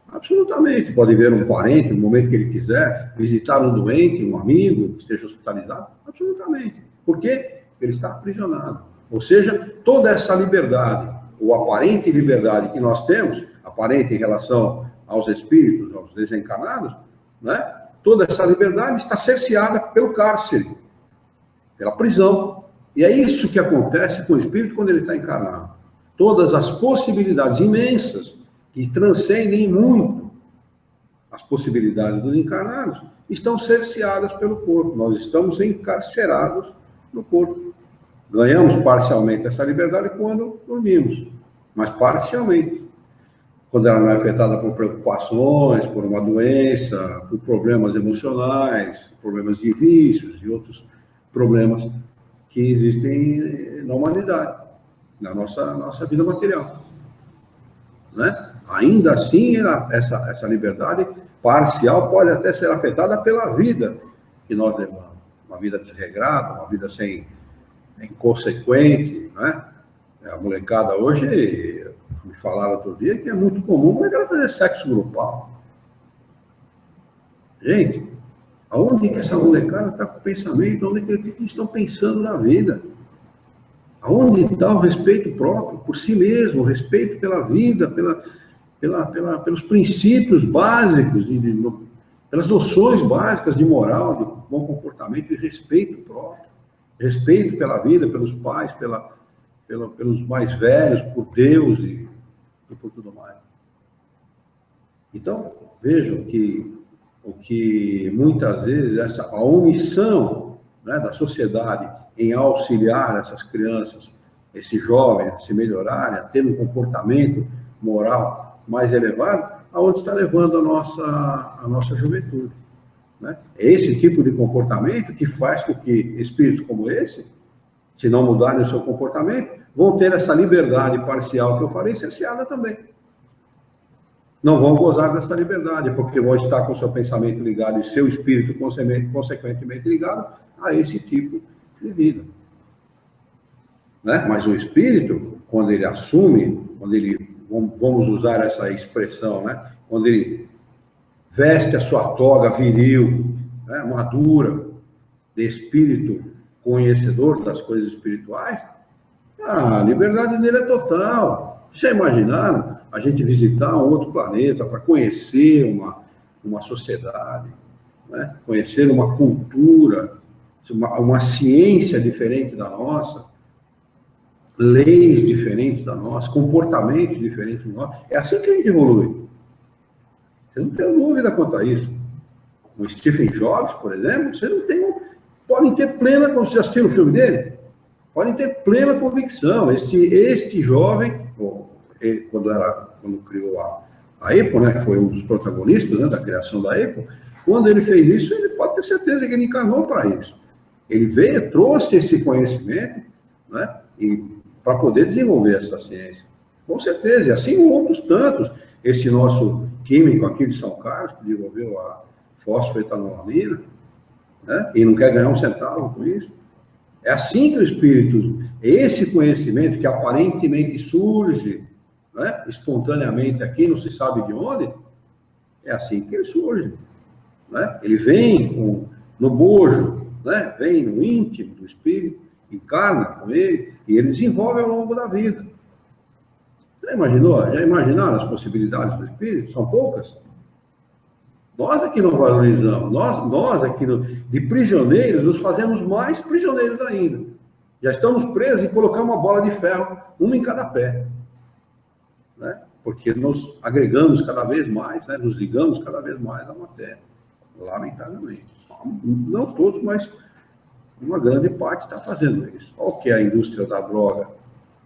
Absolutamente. Pode ver um parente no momento que ele quiser, visitar um doente, um amigo que esteja hospitalizado. Absolutamente. Por quê? Ele está aprisionado. Ou seja, toda essa liberdade, ou aparente liberdade que nós temos, aparente em relação aos espíritos, aos desencarnados, né? Toda essa liberdade está cerceada pelo cárcere, pela prisão. E é isso que acontece com o espírito quando ele está encarnado. Todas as possibilidades imensas que transcendem muito as possibilidades dos encarnados estão cerceadas pelo corpo. Nós estamos encarcerados no corpo. Ganhamos parcialmente essa liberdade quando dormimos, mas parcialmente. Quando ela não é afetada por preocupações, por uma doença, por problemas emocionais, problemas de vícios e outros problemas que existem na humanidade, na nossa vida material. Né? Ainda assim, essa liberdade parcial pode até ser afetada pela vida que nós levamos. Uma vida desregrada, uma vida inconsequente. Né? A molecada hoje, me falaram outro dia, que é muito comum ela fazer sexo grupal. Gente, aonde que essa molecada está com o pensamento? Onde que eles estão pensando na vida? Aonde está o respeito próprio por si mesmo, o respeito pela vida, pelos princípios básicos, pelas noções básicas de moral, de bom comportamento e respeito próprio. Respeito pela vida, pelos pais, pelos mais velhos, por Deus e por tudo mais. Então, vejam que o que muitas vezes a omissão, né, da sociedade em auxiliar essas crianças, esses jovens a se melhorarem, a ter um comportamento moral mais elevado, aonde está levando a nossa juventude. Né? É esse tipo de comportamento que faz com que espíritos como esse, se não mudarem o seu comportamento, vão ter essa liberdade parcial que eu falei, cerceada também. Não vão gozar dessa liberdade, porque vão estar com o seu pensamento ligado e seu espírito, consequentemente, ligado a esse tipo de vida. Né? Mas o espírito, quando ele assume, vamos usar essa expressão, né? Quando ele veste a sua toga viril, né? Madura, de espírito conhecedor das coisas espirituais, a liberdade dele é total. Já imaginaram a gente visitar um outro planeta para conhecer uma sociedade, né? Conhecer uma cultura, uma ciência diferente da nossa, leis diferentes da nossa, comportamentos diferentes do nosso? É assim que a gente evolui. Você não tem dúvida quanto a isso. O Stephen Jobs, por exemplo, você não tem... Podem ter plena... Quando você assistiu o filme dele, podem ter plena convicção. Este jovem, quando criou a Apple, né, que foi um dos protagonistas, né, da criação da Apple, quando ele fez isso, ele pode ter certeza que ele encarnou para isso. Ele veio, trouxe esse conhecimento, né, para poder desenvolver essa ciência. Com certeza, e assim outros tantos. Esse nosso químico aqui de São Carlos, que desenvolveu a fosfoetanolamina, né, e não quer ganhar um centavo com isso. É assim que o espírito, esse conhecimento que aparentemente surge, né, espontaneamente aqui, não se sabe de onde, é assim que ele surge. Né? Ele vem no bojo, né? Vem no íntimo do espírito, encarna com ele, e ele desenvolve ao longo da vida. Já imaginaram as possibilidades do espírito? São poucas? Nós aqui não valorizamos, nós aqui de prisioneiros nos fazemos mais prisioneiros ainda. Já estamos presos e colocamos uma bola de ferro, uma em cada pé. Né? Porque nos agregamos cada vez mais, né? Nos ligamos cada vez mais à matéria, lamentavelmente. Não todos, mas uma grande parte está fazendo isso. Olha o que é a indústria da droga,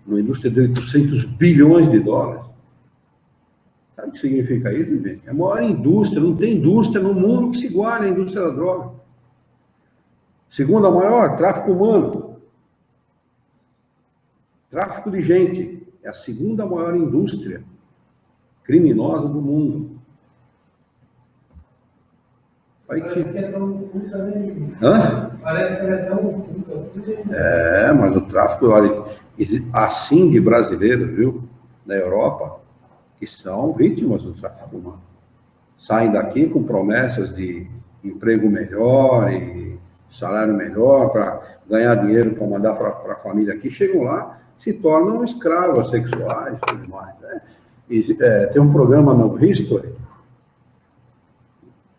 uma indústria de 800 bilhões de dólares. Sabe o que significa isso, gente? É a maior indústria, não tem indústria no mundo que se iguale à indústria da droga. Segunda maior, tráfico humano. Tráfico de gente. É a segunda maior indústria criminosa do mundo. Parece que é tão oculta, né? Hã? Parece que é tão oculta. Mas o tráfico, olha, assim de brasileiros, viu, na Europa, que são vítimas do tráfico humano. Saem daqui com promessas de emprego melhor e salário melhor para ganhar dinheiro para mandar para a família aqui, chegam lá, se tornam escravos sexuais e tudo mais. Né? Tem um programa no History,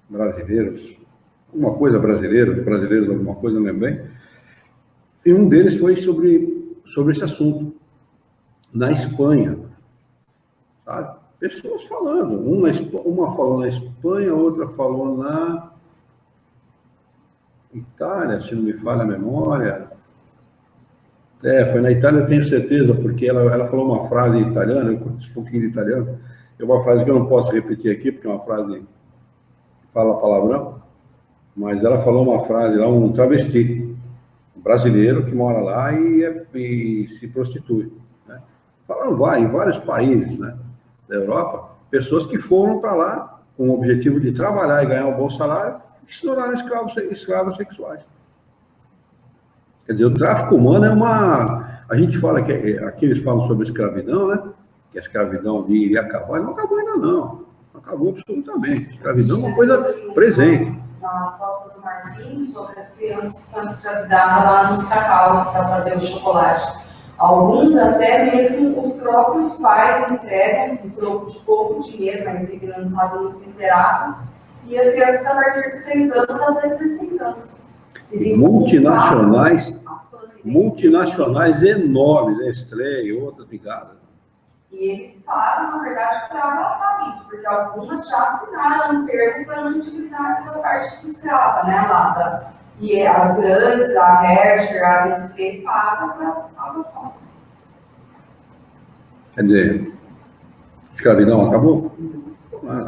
brasileiros, brasileiros alguma coisa, não lembro bem, e um deles foi sobre esse assunto, na Espanha, sabe? Pessoas falando, uma falou na Espanha, outra falou na Itália, se não me falha a memória. Foi na Itália, eu tenho certeza, porque ela falou uma frase em italiano, eu conheço um pouquinho de italiano, é uma frase que eu não posso repetir aqui, porque é uma frase que fala palavrão, mas ela falou uma frase lá, um travesti, um brasileiro que mora lá e se prostitui. Né? Falaram em vários países, né, da Europa, pessoas que foram para lá com o objetivo de trabalhar e ganhar um bom salário e se tornaram escravos sexuais. Quer dizer, o tráfico humano é uma... A gente fala que... Aqui eles falam sobre escravidão, né? Que a escravidão iria acabar. Não acabou ainda, não. Não acabou absolutamente. A escravidão é uma coisa presente. Na Costa do Marfim, sobre as crianças que são escravizadas lá nos cacau para fazer o chocolate. Alguns até mesmo os próprios pais entregam um troco de pouco dinheiro, mas vivem num estado muito miserável, e as crianças a partir de 6 anos até 16 anos. Multinacionais enormes, Nestlé e outras ligadas. E eles param, na verdade, para abafar isso, porque algumas já assinaram um termo para não utilizar essa parte de escrava, né, e as grandes, a Hershey, a Nestlé, pagam para abafar. Quer dizer, escravidão acabou?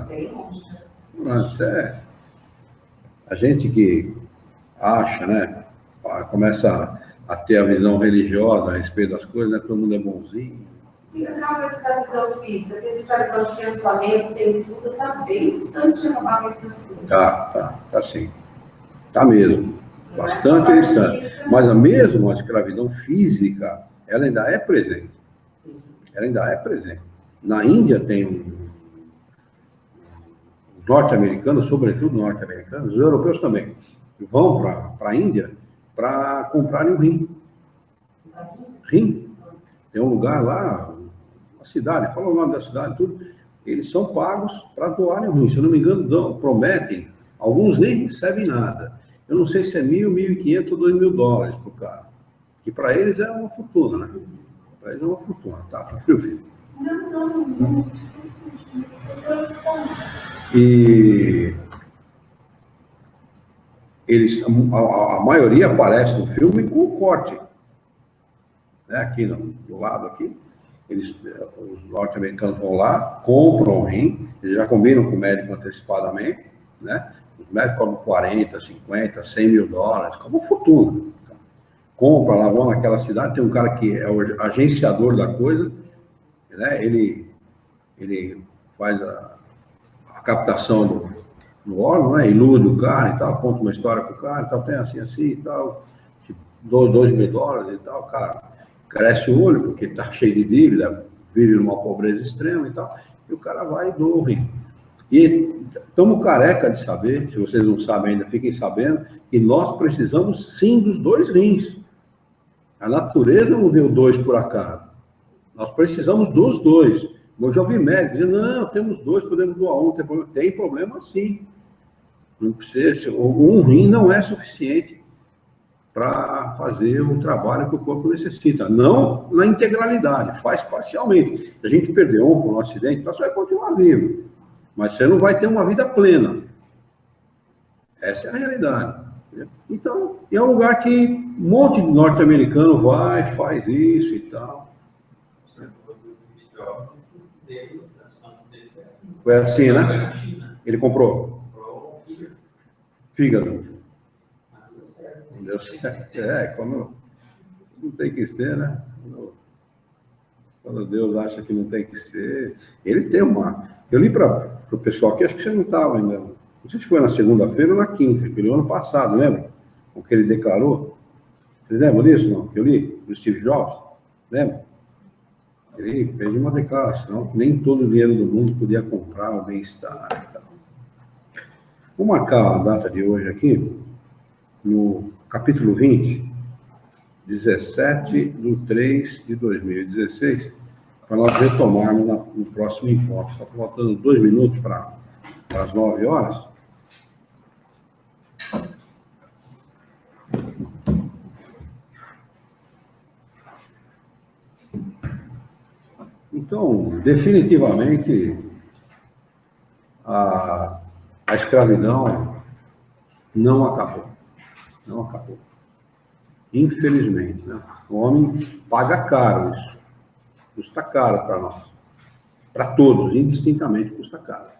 Bem longe. A gente que acha, né, começa a ter a visão religiosa a respeito das coisas, né, todo mundo é bonzinho. Se acaba essa visão física, essa visão de pensamento, tem tudo, está bem distante de acabar mesmo as coisas. Tá sim. Tá mesmo. Bastante distante. Mas mesmo a escravidão física, ela ainda é presente. Sim. Ela ainda é presente. Na Índia tem os norte-americanos, sobretudo norte-americanos, os europeus também, vão para a Índia para comprarem um rim. Rim. Tem um lugar lá, a cidade, fala o nome da cidade, tudo, eles são pagos para doarem o rim. Se eu não me engano, prometem, alguns nem recebem nada. Eu não sei se é 1.000, 1.500 ou 2.000 dólares para o cara. Que para eles é uma fortuna, né? Para eles é uma fortuna, tá? Tá frio, filho. Não. E eles, a maioria aparece no filme com o corte. Né? Aqui do lado aqui, os norte-americanos vão lá, compram o rim, eles já combinam com o médico antecipadamente, né? Os médicos cobram 40, 50, 100 mil dólares, como fortuna. Compra lá, vão naquela cidade, tem um cara que é o agenciador da coisa, né? Ele faz a captação do órgão, né? Ilude o cara e tal, conta uma história pro cara e tal, tem assim e tal, tipo, 2 mil dólares e tal, o cara cresce o olho, porque está cheio de dívida, vive numa pobreza extrema e tal, e o cara vai e doa o rim. E estamos careca de saber, se vocês não sabem ainda, fiquem sabendo, que nós precisamos sim dos 2 rins. A natureza não deu 2 por acaso. Nós precisamos dos 2. Eu já ouvi médicos dizendo, não, temos 2, podemos doar um, tem problema sim. Não precisa, um rim não é suficiente para fazer o trabalho que o corpo necessita. Não na integralidade, faz parcialmente. Se a gente perder um por um acidente, você vai continuar vivo. Mas você não vai ter uma vida plena. Essa é a realidade. Então, é um lugar que um monte de norte-americano vai, faz isso e tal. Foi assim, né? Ele comprou? Fígado. Não deu certo. Como não tem que ser, né? Quando Deus acha que não tem que ser. Ele tem uma. Eu li para o pessoal aqui, acho que você não estava ainda. Não sei se foi na segunda-feira ou na quinta, que ano passado, lembra? O que ele declarou. Vocês lembram disso, não? Que eu li? Do Steve Jobs? Lembra? Ele fez uma declaração que nem todo o dinheiro do mundo podia comprar o bem-estar. Vou marcar a data de hoje aqui, no capítulo 20, 17/3/2016, para nós retomarmos no próximo encontro. Está faltando 2 minutos para as 9 horas. Então, definitivamente, a escravidão não acabou. Não acabou. Infelizmente, né? O homem paga caro isso. Custa caro para nós. Para todos, indistintamente, custa caro.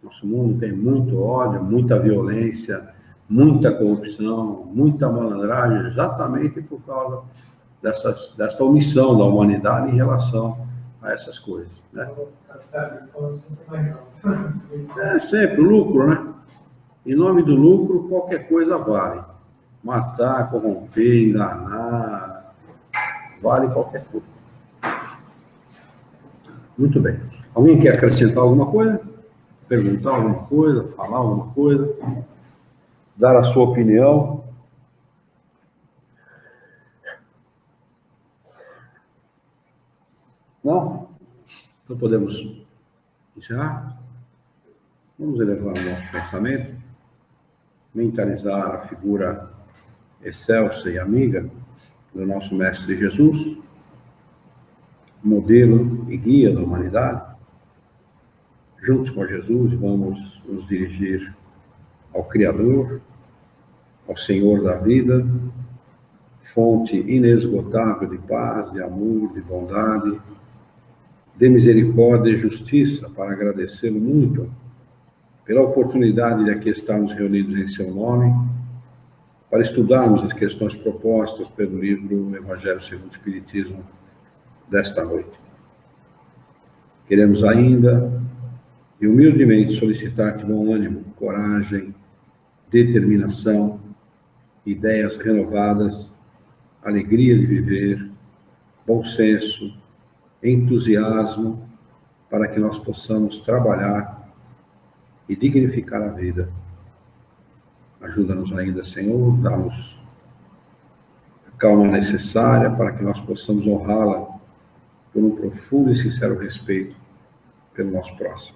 Nosso mundo tem muito ódio, muita violência, muita corrupção, muita malandragem, exatamente por causa dessa omissão da humanidade em relação a essas coisas. Né? É sempre lucro, né? Em nome do lucro, qualquer coisa vale. Matar, corromper, enganar, vale qualquer coisa. Muito bem. Alguém quer acrescentar alguma coisa? Perguntar alguma coisa? Falar alguma coisa? Dar a sua opinião? Não? Então podemos encerrar? Vamos elevar o nosso pensamento, mentalizar a figura excelsa e amiga do nosso Mestre Jesus, modelo e guia da humanidade. Juntos com Jesus, vamos nos dirigir ao Criador, ao Senhor da vida, fonte inesgotável de paz, de amor, de bondade, de misericórdia e justiça, para agradecê-lo muito pela oportunidade de aqui estarmos reunidos em seu nome, para estudarmos as questões propostas pelo livro Evangelho segundo o Espiritismo desta noite. Queremos ainda e humildemente solicitar-te bom ânimo, coragem, determinação, ideias renovadas, alegria de viver, bom senso, entusiasmo, para que nós possamos trabalhar e dignificar a vida. Ajuda-nos ainda, Senhor, dá-nos a calma necessária para que nós possamos honrá-la por um profundo e sincero respeito pelo nosso próximo.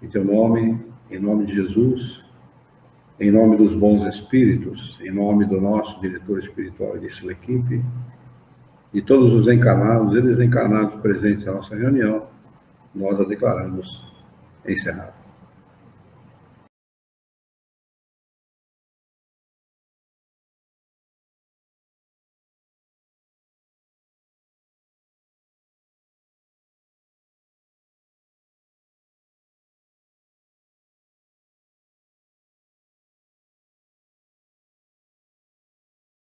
Em teu nome, em nome de Jesus, em nome dos bons espíritos, em nome do nosso diretor espiritual e de sua equipe, e todos os encarnados e desencarnados presentes na nossa reunião, nós a declaramos encerrada.